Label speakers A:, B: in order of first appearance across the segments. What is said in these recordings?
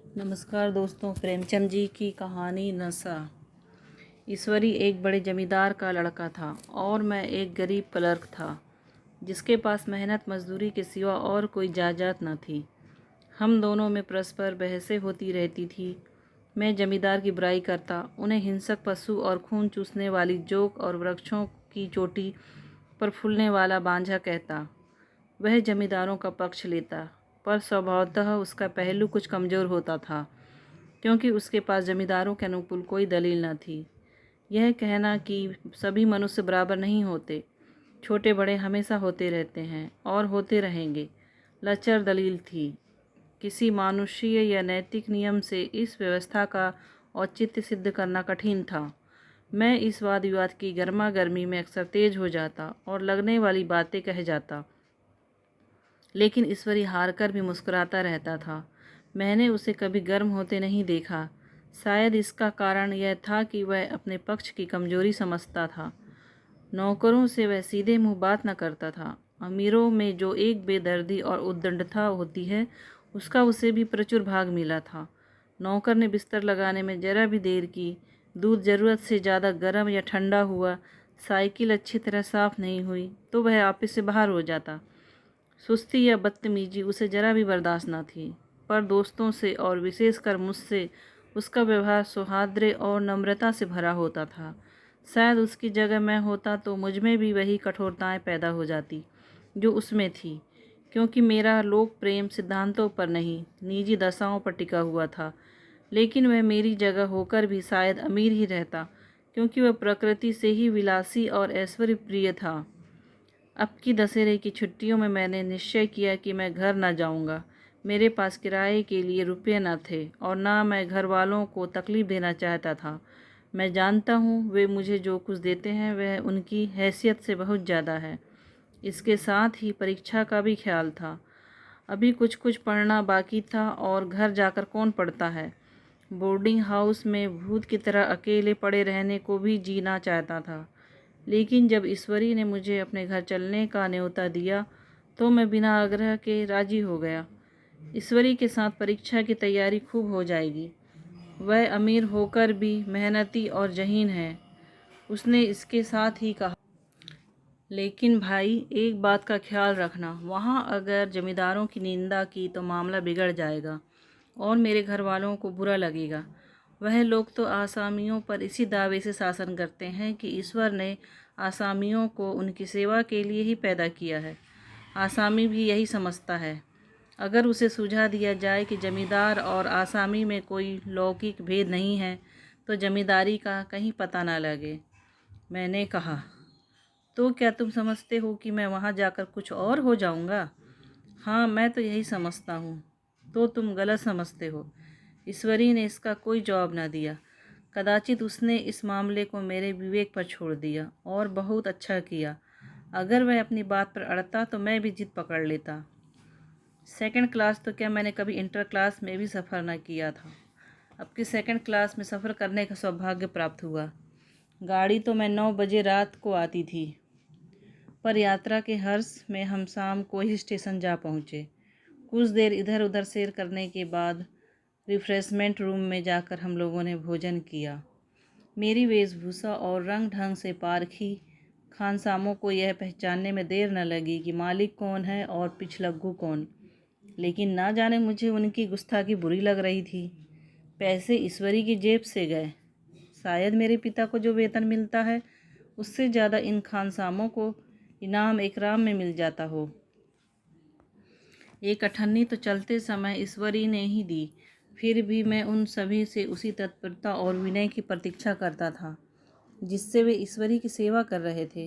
A: नमस्कार दोस्तों। प्रेमचंद जी की कहानी नशा। ईश्वरी एक बड़े जमींदार का लड़का था और मैं एक गरीब क्लर्क था जिसके पास मेहनत मजदूरी के सिवा और कोई जायदाद न थी। हम दोनों में परस्पर बहसें होती रहती थी। मैं जमींदार की बुराई करता, उन्हें हिंसक पशु और खून चूसने वाली जोक और वृक्षों की चोटी पर फूलने वाला बांझा कहता। वह जमींदारों का पक्ष लेता, पर स्वभावतः उसका पहलू कुछ कमज़ोर होता था क्योंकि उसके पास जमींदारों के अनुकूल कोई दलील न थी। यह कहना कि सभी मनुष्य बराबर नहीं होते, छोटे बड़े हमेशा होते रहते हैं और होते रहेंगे, लचर दलील थी। किसी मानुषीय या नैतिक नियम से इस व्यवस्था का औचित्य सिद्ध करना कठिन था। मैं इस वाद विवाद की गर्मा गर्मी में अक्सर तेज हो जाता और लगने वाली बातें कह जाता, लेकिन ईश्वरी हार कर भी मुस्कुराता रहता था। मैंने उसे कभी गर्म होते नहीं देखा। शायद इसका कारण यह था कि वह अपने पक्ष की कमजोरी समझता था। नौकरों से वह सीधे मुंह बात न करता था। अमीरों में जो एक बेदर्दी और उद्दंडता होती है, उसका उसे भी प्रचुर भाग मिला था। नौकर ने बिस्तर लगाने में जरा भी देर की, दूध ज़रूरत से ज़्यादा गर्म या ठंडा हुआ, साइकिल अच्छी तरह साफ़ नहीं हुई तो वह ऑफिस से बाहर हो जाता। सुस्ती या बदतमीजी उसे जरा भी बर्दाश्त न थी, पर दोस्तों से और विशेषकर मुझसे उसका व्यवहार सौहार्द और नम्रता से भरा होता था। शायद उसकी जगह मैं होता तो मुझ में भी वही कठोरताएं पैदा हो जाती जो उसमें थी, क्योंकि मेरा लोक प्रेम सिद्धांतों पर नहीं, निजी दशाओं पर टिका हुआ था। लेकिन वह मेरी जगह होकर भी शायद अमीर ही रहता, क्योंकि वह प्रकृति से ही विलासी और ऐश्वर्य प्रिय था। अब की दशहरे की छुट्टियों में मैंने निश्चय किया कि मैं घर न जाऊंगा। मेरे पास किराए के लिए रुपये न थे और ना मैं घर वालों को तकलीफ़ देना चाहता था। मैं जानता हूँ वे मुझे जो कुछ देते हैं वह उनकी हैसियत से बहुत ज़्यादा है। इसके साथ ही परीक्षा का भी ख्याल था। अभी कुछ कुछ पढ़ना बाकी था और घर जाकर कौन पढ़ता है। बोर्डिंग हाउस में भूत की तरह अकेले पड़े रहने को भी जीना चाहता था। लेकिन जब ईश्वरी ने मुझे अपने घर चलने का न्योता दिया तो मैं बिना आग्रह के राजी हो गया। ईश्वरी के साथ परीक्षा की तैयारी खूब हो जाएगी। वह अमीर होकर भी मेहनती और ज़हीन है, उसने इसके साथ ही कहा। लेकिन भाई, एक बात का ख्याल रखना, वहाँ अगर जमींदारों की निंदा की तो मामला बिगड़ जाएगा और मेरे घर वालों को बुरा लगेगा। वह लोग तो आसामियों पर इसी दावे से शासन करते हैं कि ईश्वर ने आसामियों को उनकी सेवा के लिए ही पैदा किया है। आसामी भी यही समझता है। अगर उसे सुझा दिया जाए कि जमींदार और आसामी में कोई लौकिक भेद नहीं है तो जमींदारी का कहीं पता ना लगे। मैंने कहा, तो क्या तुम समझते हो कि मैं वहाँ जाकर कुछ और हो जाऊँगा? हाँ, मैं तो यही समझता हूँ। तो तुम गलत समझते हो। ईश्वरी ने इसका कोई जवाब न दिया। कदाचित उसने इस मामले को मेरे विवेक पर छोड़ दिया और बहुत अच्छा किया। अगर वह अपनी बात पर अड़ता तो मैं भी जिद पकड़ लेता। सेकंड क्लास तो क्या, मैंने कभी इंटर क्लास में भी सफ़र न किया था। अब की सेकंड क्लास में सफ़र करने का सौभाग्य प्राप्त हुआ। गाड़ी तो मैं 9 बजे रात को आती थी, पर यात्रा के हर्ष में हम शाम को ही स्टेशन जा पहुँचे। कुछ देर इधर उधर सैर करने के बाद रिफ्रेशमेंट रूम में जाकर हम लोगों ने भोजन किया। मेरी वेशभूषा और रंग ढंग से पारखी खानसामों को यह पहचानने में देर न लगी कि मालिक कौन है और पिछलग्गू कौन। लेकिन ना जाने मुझे उनकी गुस्ताखी बुरी लग रही थी। पैसे ईश्वरी की जेब से गए। शायद मेरे पिता को जो वेतन मिलता है उससे ज़्यादा इन खानसामों को इनाम इकराम में मिल जाता हो। एक अठन्नी तो चलते समय ईश्वरी ने ही दी, फिर भी मैं उन सभी से उसी तत्परता और विनय की प्रतीक्षा करता था जिससे वे ईश्वरी की सेवा कर रहे थे।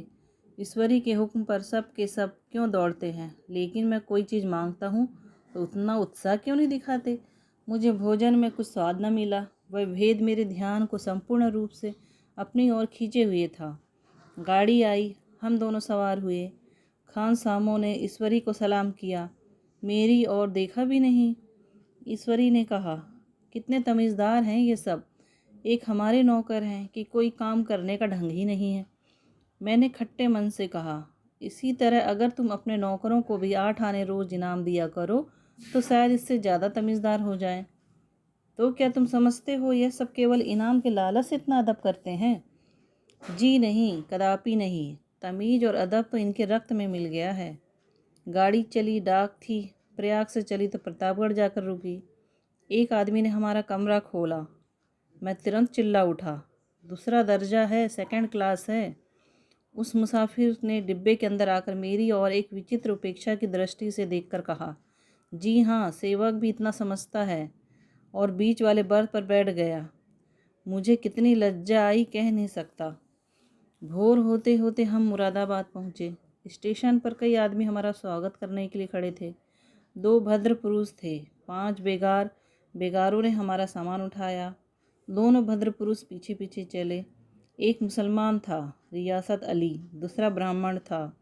A: ईश्वरी के हुक्म पर सब के सब क्यों दौड़ते हैं, लेकिन मैं कोई चीज़ मांगता हूँ तो उतना उत्साह क्यों नहीं दिखाते। मुझे भोजन में कुछ स्वाद न मिला। वह भेद मेरे ध्यान को संपूर्ण रूप से अपनी ओर खींचे हुए था। गाड़ी आई, हम दोनों सवार हुए। खान सामों ने ईश्वरी को सलाम किया, मेरी ओर देखा भी नहीं। ईश्वरी ने कहा, कितने तमीज़दार हैं ये सब, एक हमारे नौकर हैं कि कोई काम करने का ढंग ही नहीं है। मैंने खट्टे मन से कहा, इसी तरह अगर तुम अपने नौकरों को भी 8 आने रोज़ इनाम दिया करो तो शायद इससे ज़्यादा तमीज़दार हो जाए। तो क्या तुम समझते हो यह सब केवल इनाम के लालच से इतना अदब करते हैं? जी नहीं, कदापि नहीं। तमीज़ और अदब तो इनके रक्त में मिल गया है। गाड़ी चली, डाक थी, प्रयाग से चली तो प्रतापगढ़ जाकर रुकी। एक आदमी ने हमारा कमरा खोला। मैं तुरंत चिल्ला उठा, दूसरा दर्जा है, सेकंड क्लास है। उस मुसाफिर ने डिब्बे के अंदर आकर मेरी और एक विचित्र उपेक्षा की दृष्टि से देखकर कहा, जी हाँ, सेवक भी इतना समझता है, और बीच वाले बर्थ पर बैठ गया। मुझे कितनी लज्जा आई कह नहीं सकता। भोर होते होते हम मुरादाबाद पहुँचे। स्टेशन पर कई आदमी हमारा स्वागत करने के लिए खड़े थे। 2 भद्र पुरुष थे, 5 बेगारों ने हमारा सामान उठाया। दोनों भद्र पुरुष पीछे पीछे चले। एक मुसलमान था, रियासत अली, दूसरा ब्राह्मण था,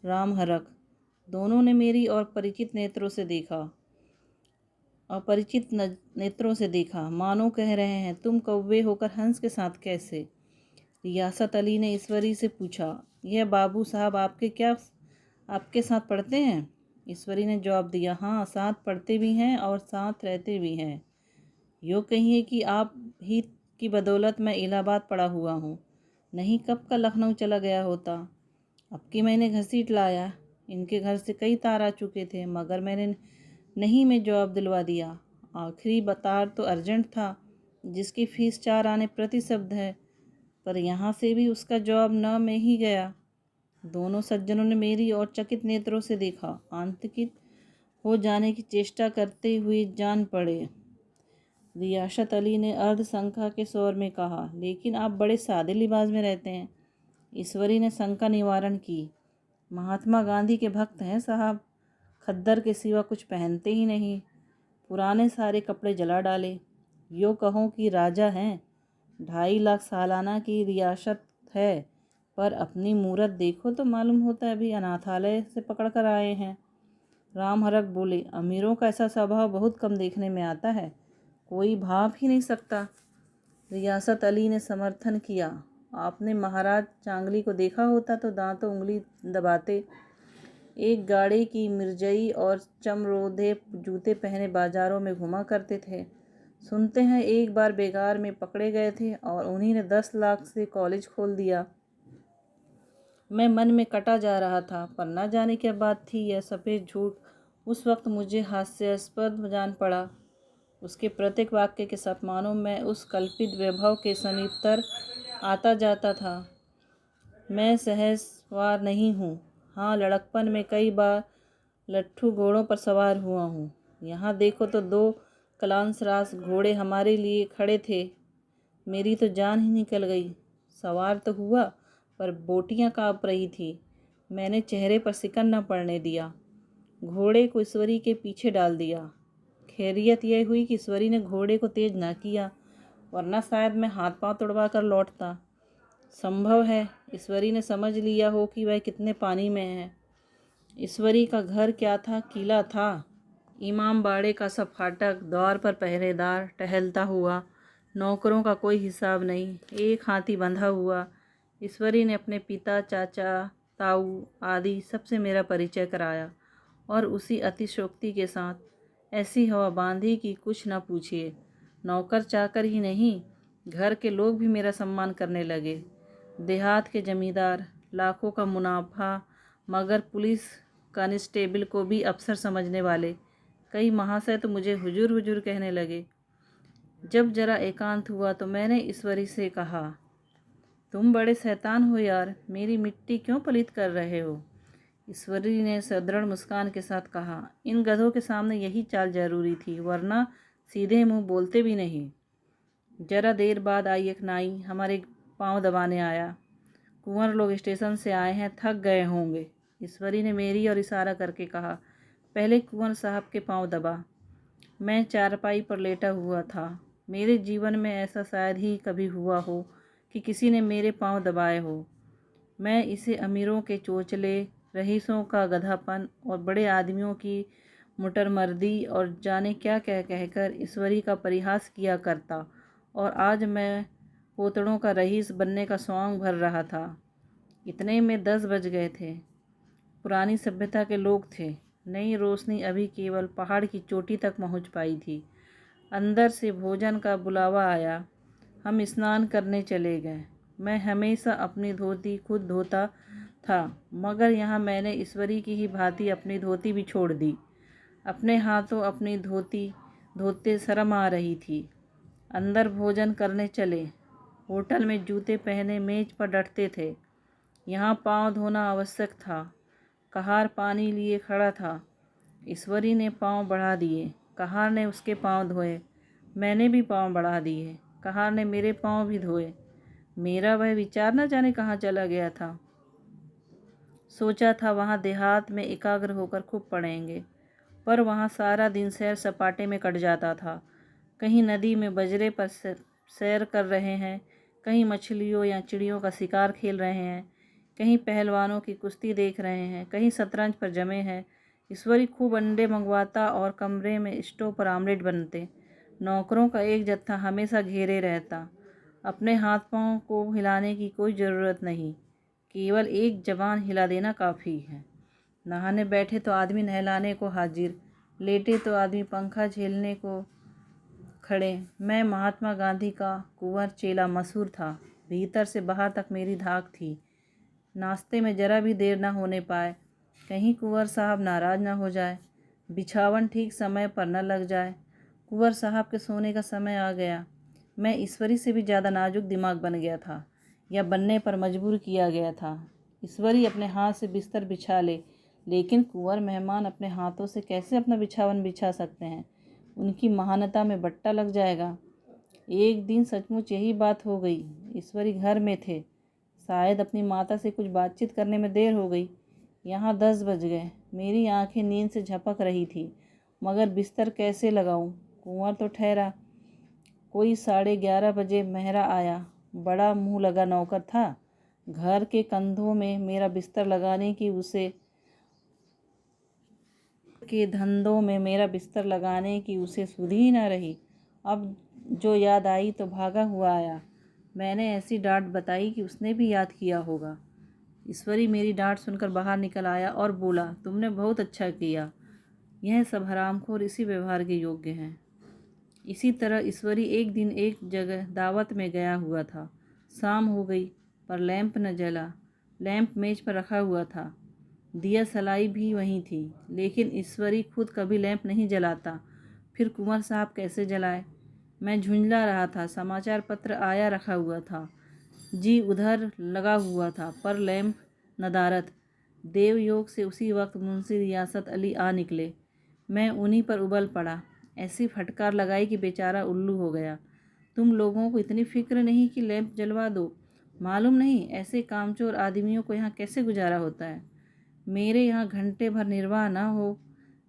A: राम हरक। दोनों ने मेरी और अपरिचित नेत्रों से देखा, मानो कह रहे हैं, तुम कौवे होकर हंस के साथ कैसे? रियासत अली ने ईश्वरी से पूछा, यह बाबू साहब आपके साथ पढ़ते हैं? ईश्वरी ने जवाब दिया, हाँ, साथ पढ़ते भी हैं और साथ रहते भी हैं। यूँ कहिए कि आप ही की बदौलत मैं इलाहाबाद पड़ा हुआ हूँ, नहीं कब का लखनऊ चला गया होता। अब कि मैंने घसीट लाया। इनके घर से कई तार आ चुके थे, मगर मैंने नहीं में जवाब दिलवा दिया। आखिरी तार तो अर्जेंट था, जिसकी फीस 4 आने प्रति शब्द है, पर यहाँ से भी उसका जवाब न में ही गया। दोनों सज्जनों ने मेरी और चकित नेत्रों से देखा, आतंकित हो जाने की चेष्टा करते हुए जान पड़े। रियासत अली ने अर्धशंका के स्वर में कहा, लेकिन आप बड़े सादे लिबास में रहते हैं। ईश्वरी ने शंका निवारण की, महात्मा गांधी के भक्त हैं साहब, खद्दर के सिवा कुछ पहनते ही नहीं। पुराने सारे कपड़े जला डाले। यो कहो कि राजा हैं, 2.5 लाख सालाना की रियासत है, पर अपनी मूरत देखो तो मालूम होता है अभी अनाथालय से पकड़ कर आए हैं। राम हरक बोले, अमीरों का ऐसा स्वभाव बहुत कम देखने में आता है, कोई भाप ही नहीं सकता। रियासत अली ने समर्थन किया, आपने महाराज चांगली को देखा होता तो दांतों उंगली दबाते। एक गाड़ी की मिर्जई और चमरोधे जूते पहने बाजारों में घुमा करते थे। सुनते हैं एक बार बेगार में पकड़े गए थे और उन्हीं ने 10 लाख से कॉलेज खोल दिया। मैं मन में कटा जा रहा था, पर न जाने क्या बात थी, यह सफ़ेद झूठ उस वक्त मुझे हास्यास्पद जान पड़ा। उसके प्रत्येक वाक्य के सपमानों में उस कल्पित वैभव के समीपतर आता जाता था। मैं सहज सवार नहीं हूँ। हाँ, लड़कपन में कई बार लट्ठू घोड़ों पर सवार हुआ हूँ। यहाँ देखो तो 2 कलांसरास घोड़े हमारे लिए खड़े थे। मेरी तो जान ही निकल गई। सवार तो हुआ, पर बोटियाँ काँप रही थी। मैंने चेहरे पर सिकन न पड़ने दिया। घोड़े को ईश्वरी के पीछे डाल दिया। खैरियत यह हुई कि ईश्वरी ने घोड़े को तेज ना किया, वरना शायद मैं हाथ पांव तुड़वा कर लौटता। संभव है ईश्वरी ने समझ लिया हो कि वह कितने पानी में है। ईश्वरी का घर क्या था, किला था। इमाम बाड़े का सब फाटक, द्वार पर पहरेदार टहलता हुआ, नौकरों का कोई हिसाब नहीं, एक हाथी बंधा हुआ। ईश्वरी ने अपने पिता, चाचा, ताऊ आदि सबसे मेरा परिचय कराया, और उसी अतिशयोक्ति के साथ ऐसी हवा बांधी कि कुछ न पूछिए। नौकर चाकर ही नहीं, घर के लोग भी मेरा सम्मान करने लगे। देहात के जमींदार, लाखों का मुनाफा, मगर पुलिस कांस्टेबल को भी अफसर समझने वाले कई महाशय तो मुझे हुजूर हुजूर कहने लगे। जब जरा एकांत हुआ तो मैंने ईश्वरी से कहा, तुम बड़े शैतान हो यार, मेरी मिट्टी क्यों पलीत कर रहे हो? ईश्वरी ने सदृढ़ मुस्कान के साथ कहा, इन गधों के सामने यही चाल जरूरी थी, वरना सीधे मुंह बोलते भी नहीं। जरा देर बाद आई एक नाई, हमारे पांव दबाने आया। कुंवर लोग स्टेशन से आए हैं, थक गए होंगे। ईश्वरी ने मेरी और इशारा करके कहा, पहले कुंवर साहब के पांव दबा। मैं चारपाई पर लेटा हुआ था। मेरे जीवन में ऐसा शायद ही कभी हुआ हो कि किसी ने मेरे पांव दबाए हो। मैं इसे अमीरों के चोचले, रईसों का गधापन और बड़े आदमियों की मुटरमर्दी और जाने क्या कह कहकर ईश्वरी का परिहास किया करता, और आज मैं पोतड़ों का रईस बनने का सौंग भर रहा था। इतने में 10 बज गए थे। पुरानी सभ्यता के लोग थे। नई रोशनी अभी केवल पहाड़ की चोटी तक पहुंच पाई थी। अंदर से भोजन का बुलावा आया। हम स्नान करने चले गए। मैं हमेशा अपनी धोती खुद धोता था, मगर यहाँ मैंने ईश्वरी की ही भांति अपनी धोती भी छोड़ दी। अपने हाथों अपनी धोती धोते शर्म आ रही थी। अंदर भोजन करने चले। होटल में जूते पहने मेज पर डटते थे। यहाँ पाँव धोना आवश्यक था। कहार पानी लिए खड़ा था। ईश्वरी ने पाँव बढ़ा दिए। कहार ने उसके पाँव धोए। मैंने भी पाँव बढ़ा दिए। कहार ने मेरे पाँव भी धोए। मेरा वह विचार न जाने कहाँ चला गया था। सोचा था वहाँ देहात में एकाग्र होकर खूब पढ़ेंगे, पर वहाँ सारा दिन सैर सपाटे में कट जाता था। कहीं नदी में बजरे पर सैर कर रहे हैं, कहीं मछलियों या चिड़ियों का शिकार खेल रहे हैं, कहीं पहलवानों की कुश्ती देख रहे हैं, कहीं शतरंज पर जमे हैं। ईश्वरी खूब अंडे मंगवाता और कमरे में स्टोव पर आमलेट बनते। नौकरों का एक जत्था हमेशा घेरे रहता। अपने हाथ पांव को हिलाने की कोई ज़रूरत नहीं, केवल एक जबान हिला देना काफ़ी है। नहाने बैठे तो आदमी नहलाने को हाजिर, लेटे तो आदमी पंखा झेलने को खड़े। मैं महात्मा गांधी का कुंवर चेला मशहूर था। भीतर से बाहर तक मेरी धाक थी। नाश्ते में जरा भी देर न होने पाए, कहीं कुंवर साहब नाराज़ न हो जाए, बिछावन ठीक समय पर न लग जाए। कुंवर साहब के सोने का समय आ गया। मैं ईश्वरी से भी ज़्यादा नाजुक दिमाग बन गया था, या बनने पर मजबूर किया गया था। ईश्वरी अपने हाथ से बिस्तर बिछा ले, लेकिन कुंवर मेहमान अपने हाथों से कैसे अपना बिछावन बिछा सकते हैं? उनकी महानता में बट्टा लग जाएगा। एक दिन सचमुच यही बात हो गई। ईश्वरी घर में थे। शायद अपनी माता से कुछ बातचीत करने में देर हो गई। यहाँ 10 बज गए। मेरी आंखें नींद से झपक रही थी, मगर बिस्तर कैसे लगाऊं? कुंवर तो ठहरा। कोई 11:30 बजे मेहरा आया। बड़ा मुँह लगा नौकर था। घर के कंधों में मेरा बिस्तर लगाने की उसे सुध ही न रही। अब जो याद आई तो भागा हुआ आया। मैंने ऐसी डांट बताई कि उसने भी याद किया होगा। ईश्वरी मेरी डांट सुनकर बाहर निकल आया और बोला, तुमने बहुत अच्छा किया। यह सब हरामखोर इसी व्यवहार के योग्य हैं। इसी तरह ईश्वरी एक दिन एक जगह दावत में गया हुआ था। शाम हो गई, पर लैंप न जला। लैंप मेज पर रखा हुआ था। दिया सलाई भी वहीं थी, लेकिन ईश्वरी खुद कभी लैंप नहीं जलाता। फिर कुंवर साहब कैसे जलाए? मैं झुंझला रहा था। समाचार पत्र आया रखा हुआ था। जी उधर लगा हुआ था, पर लैंप नदारत। देवयोग से उसी वक्त मुंशी रियासत अली आ निकले। मैं उन्हीं पर उबल पड़ा। ऐसी फटकार लगाई कि बेचारा उल्लू हो गया। तुम लोगों को इतनी फिक्र नहीं कि लैंप जलवा दो? मालूम नहीं ऐसे कामचोर आदमियों को यहाँ कैसे गुजारा होता है। मेरे यहाँ घंटे भर निर्वाह न हो।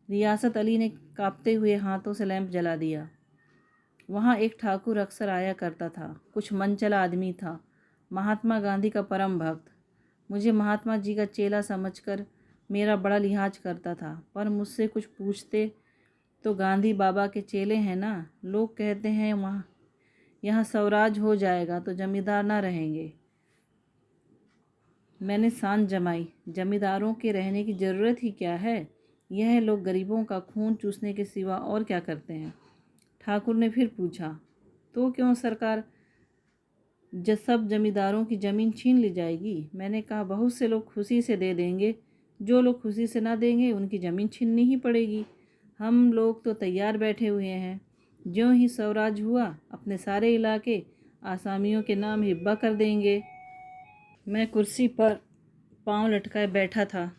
A: रियासत अली ने कांपते हुए हाथों से लैंप जला दिया। वहाँ एक ठाकुर अक्सर आया करता था। कुछ मनचला आदमी था, महात्मा गांधी का परम भक्त। मुझे महात्मा जी का चेला समझकर मेरा बड़ा लिहाज करता था, पर मुझसे कुछ पूछते तो गांधी बाबा के चेले हैं ना, लोग कहते हैं वहाँ यहाँ स्वराज हो जाएगा तो जमींदार ना रहेंगे। मैंने शान जमाई, जमींदारों के रहने की ज़रूरत ही क्या है? यह लोग गरीबों का खून चूसने के सिवा और क्या करते हैं? ठाकुर ने फिर पूछा, तो क्यों सरकार, सब जमींदारों की ज़मीन छीन ली जाएगी? मैंने कहा, बहुत से लोग खुशी से दे देंगे, जो लोग खुशी से ना देंगे उनकी ज़मीन छीननी ही पड़ेगी। हम लोग तो तैयार बैठे हुए हैं। ज्यों ही स्वराज हुआ, अपने सारे इलाके आसामियों के नाम हिब्बा कर देंगे। मैं कुर्सी पर पाँव लटकाए बैठा था।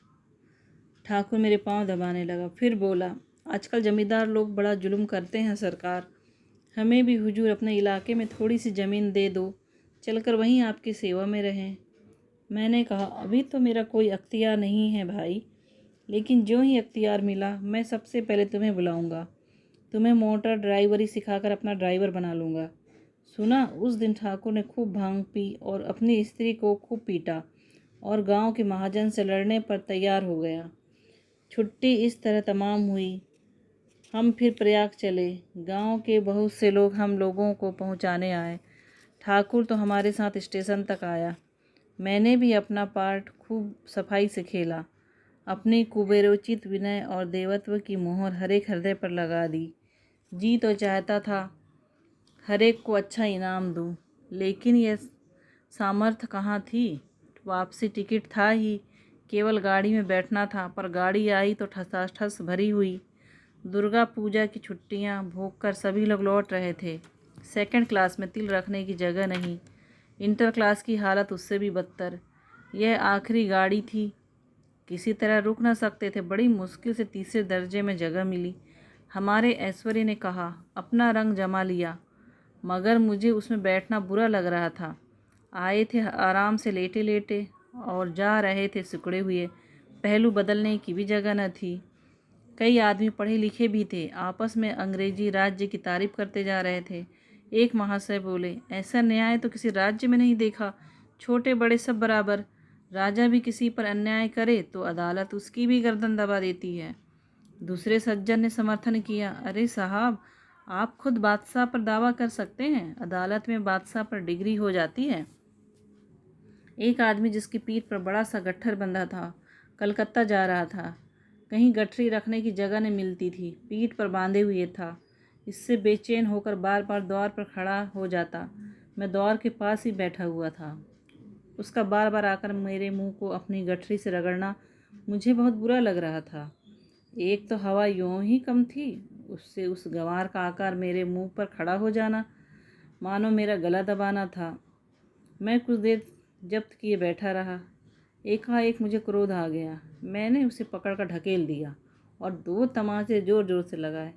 A: ठाकुर मेरे पाँव दबाने लगा, फिर बोला, आजकल जमींदार लोग बड़ा जुल्म करते हैं सरकार। हमें भी हुजूर अपने इलाके में थोड़ी सी ज़मीन दे दो, चलकर वहीं आपकी सेवा में रहें। मैंने कहा, अभी तो मेरा कोई अख्तियार नहीं है भाई, लेकिन जो ही अख्तियार मिला मैं सबसे पहले तुम्हें बुलाऊंगा। तुम्हें मोटर ड्राइवरी सिखाकर अपना ड्राइवर बना लूँगा। सुना, उस दिन ठाकुर ने खूब भांग पी और अपनी स्त्री को खूब पीटा और गांव के महाजन से लड़ने पर तैयार हो गया। छुट्टी इस तरह तमाम हुई। हम फिर प्रयाग चले। गांव के बहुत से लोग हम लोगों को पहुंचाने आए। ठाकुर तो हमारे साथ स्टेशन तक आया। मैंने भी अपना पार्ट खूब सफाई से खेला। अपनी कुबेरोचित विनय और देवत्व की मोहर हर एक हृदय पर लगा दी। जी तो चाहता था हर एक को अच्छा इनाम दूं, लेकिन यह सामर्थ्य कहाँ थी। वापसी टिकट था ही, केवल गाड़ी में बैठना था, पर गाड़ी आई तो ठसाठस भरी हुई। दुर्गा पूजा की छुट्टियां भोग कर सभी लोग लौट रहे थे। सेकंड क्लास में तिल रखने की जगह नहीं। इंटर क्लास की हालत उससे भी बदतर। यह आखिरी गाड़ी थी, किसी तरह रुक न सकते थे। बड़ी मुश्किल से तीसरे दर्जे में जगह मिली। हमारे ऐश्वर्य ने कहा, अपना रंग जमा लिया, मगर मुझे उसमें बैठना बुरा लग रहा था। आए थे आराम से लेटे लेटे और जा रहे थे सिकुड़े हुए। पहलू बदलने की भी जगह न थी। कई आदमी पढ़े लिखे भी थे, आपस में अंग्रेजी राज्य की तारीफ करते जा रहे थे। एक महाशय बोले, ऐसा न्याय तो किसी राज्य में नहीं देखा। छोटे बड़े सब बराबर। राजा भी किसी पर अन्याय करे तो अदालत उसकी भी गर्दन दबा देती है। दूसरे सज्जन ने समर्थन किया, अरे साहब, आप खुद बादशाह पर दावा कर सकते हैं, अदालत में बादशाह पर डिग्री हो जाती है। एक आदमी जिसकी पीठ पर बड़ा सा गट्ठर बंधा था, कलकत्ता जा रहा था। कहीं गठरी रखने की जगह न मिलती थी, पीठ पर बांधे हुए था। इससे बेचैन होकर बार बार द्वार पर खड़ा हो जाता। मैं द्वार के पास ही बैठा हुआ था। उसका बार बार आकर मेरे मुंह को अपनी गठरी से रगड़ना मुझे बहुत बुरा लग रहा था। एक तो हवा यूं ही कम थी, उससे उस गंवार का आकार मेरे मुंह पर खड़ा हो जाना मानो मेरा गला दबाना था। मैं कुछ देर जब्त किए बैठा रहा। एकाएक मुझे क्रोध आ गया। मैंने उसे पकड़कर ढकेल दिया और 2 तमाचे जोर जोर से लगाए।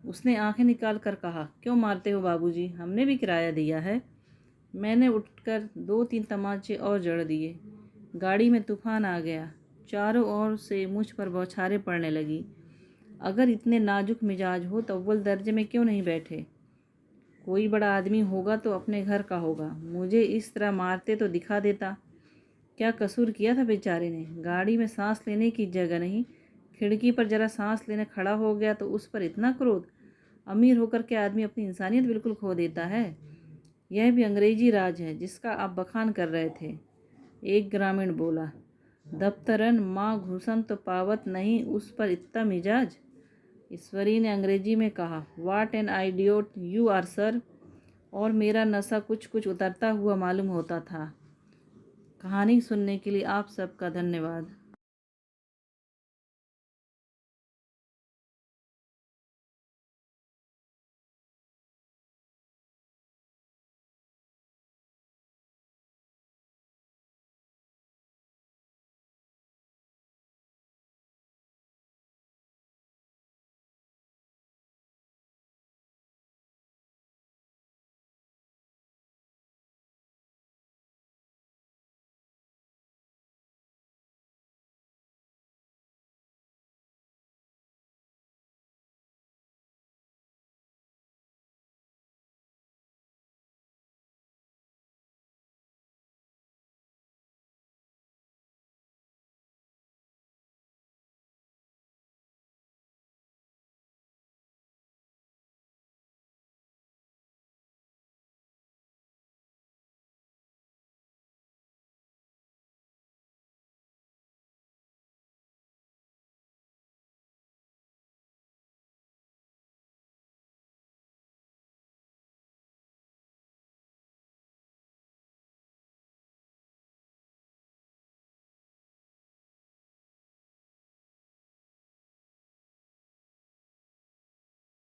A: उसने आंखें निकाल कर कहा, क्यों मारते हो बाबूजी, हमने भी किराया दिया है। मैंने उठकर 2-3 तमाचे और जड़ दिए। गाड़ी में तूफान आ गया। चारों ओर से मुझ पर बौछारें पड़ने लगी। अगर इतने नाजुक मिजाज हो तो अव्वल दर्जे में क्यों नहीं बैठे। कोई बड़ा आदमी होगा तो अपने घर का होगा, मुझे इस तरह मारते तो दिखा देता। क्या कसूर किया था बेचारे ने। गाड़ी में सांस लेने की जगह नहीं, खिड़की पर जरा सांस लेने खड़ा हो गया तो उस पर इतना क्रोध। अमीर होकर के आदमी अपनी इंसानियत बिल्कुल खो देता है। यह भी अंग्रेजी राज है जिसका आप बखान कर रहे थे। एक ग्रामीण बोला, दफ्तरन माँ घुसन तो पावत नहीं, उस पर इतना मिजाज। ईश्वरी ने अंग्रेजी में कहा, what an आइडियोट you are sir. और मेरा नशा कुछ कुछ उतरता हुआ मालूम होता था। कहानी सुनने के लिए आप सबका धन्यवाद।